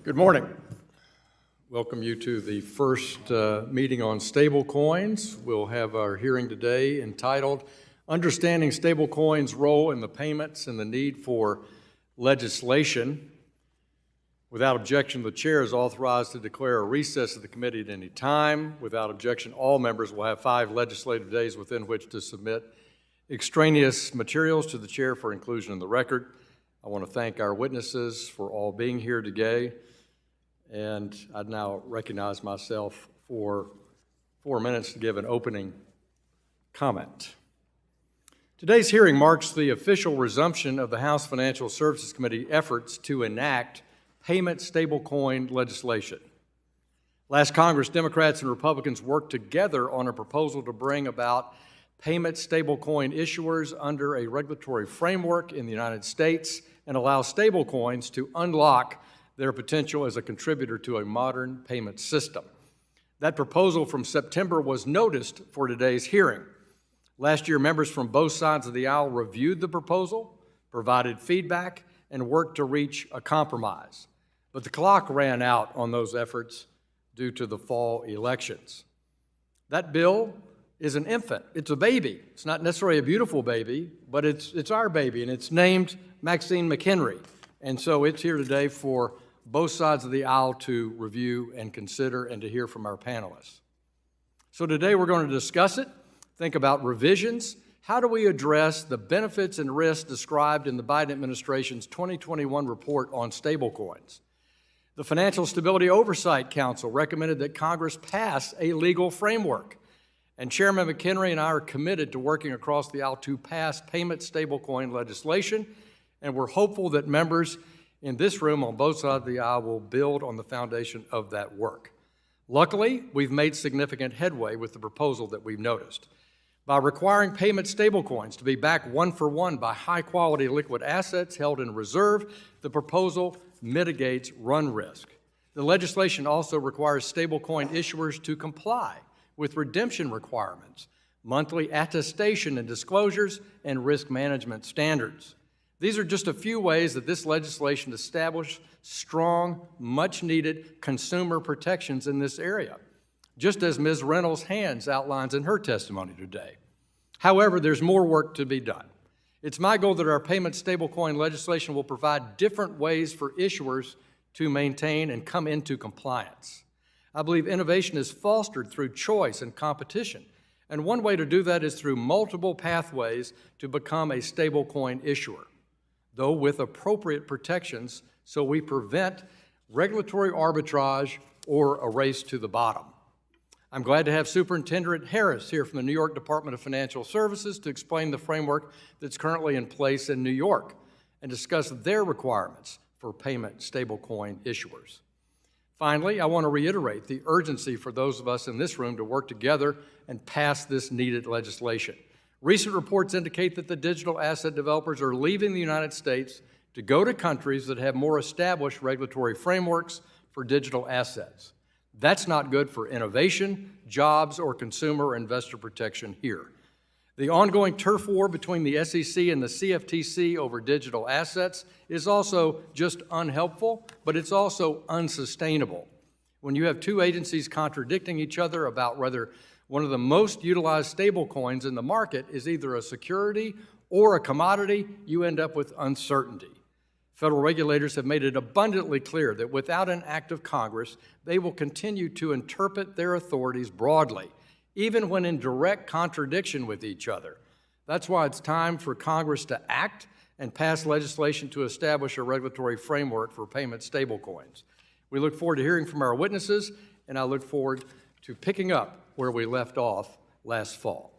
Good morning. Welcome you to the first meeting on stablecoins. We'll have our hearing today entitled Understanding Stablecoins' Role in the Payments and the Need for Legislation. Without objection, the chair is authorized to declare a recess of the committee at any time. Without objection, all members will have 5 legislative days within which to submit extraneous materials to the chair for inclusion in the record. I want to thank our witnesses for all being here today. And I'd now recognize myself for 4 minutes to give an opening comment. Today's hearing marks the official resumption of the House Financial Services Committee efforts to enact payment stablecoin legislation. Last Congress, Democrats and Republicans worked together on a proposal to bring about payment stablecoin issuers under a regulatory framework in the United States and allow stablecoins to unlock their potential as a contributor to a modern payment system. That proposal from September was noticed for today's hearing. Last year, members from both sides of the aisle reviewed the proposal, provided feedback, and worked to reach a compromise. But the clock ran out on those efforts due to the fall elections. That bill is an infant. It's a baby. It's not necessarily a beautiful baby, but it's our baby, and it's named Maxine McHenry. And so it's here today for both sides of the aisle to review and consider and to hear from our panelists. So today we're going to discuss it, think about revisions. How do we address the benefits and risks described in the Biden administration's 2021 report on stablecoins? The Financial Stability Oversight Council recommended that Congress pass a legal framework. And Chairman McHenry and I are committed to working across the aisle to pass payment stablecoin legislation, and we're hopeful that members in this room on both sides of the aisle will build on the foundation of that work. Luckily, we've made significant headway with the proposal that we've noticed. By requiring payment stablecoins to be backed one-for-one by high-quality liquid assets held in reserve, the proposal mitigates run risk. The legislation also requires stablecoin issuers to comply with redemption requirements, monthly attestation and disclosures, and risk management standards. These are just a few ways that this legislation establishes strong, much-needed consumer protections in this area, just as Ms. Reynolds-Hands outlines in her testimony today. However, there's more work to be done. It's my goal that our payment stablecoin legislation will provide different ways for issuers to maintain and come into compliance. I believe innovation is fostered through choice and competition, and one way to do that is through multiple pathways to become a stablecoin issuer, though with appropriate protections so we prevent regulatory arbitrage or a race to the bottom. I'm glad to have Superintendent Harris here from the New York Department of Financial Services to explain the framework that's currently in place in New York and discuss their requirements for payment stablecoin issuers. Finally, I want to reiterate the urgency for those of us in this room to work together and pass this needed legislation. Recent reports indicate that the digital asset developers are leaving the United States to go to countries that have more established regulatory frameworks for digital assets. That's not good for innovation, jobs, or consumer or investor protection here. The ongoing turf war between the SEC and the CFTC over digital assets is also just unhelpful, but it's also unsustainable. When you have two agencies contradicting each other about whether one of the most utilized stablecoins in the market is either a security or a commodity, you end up with uncertainty. Federal regulators have made it abundantly clear that without an act of Congress, they will continue to interpret their authorities broadly, even when in direct contradiction with each other. That's why it's time for Congress to act and pass legislation to establish a regulatory framework for payment stablecoins. We look forward to hearing from our witnesses, and I look forward to picking up where we left off last fall.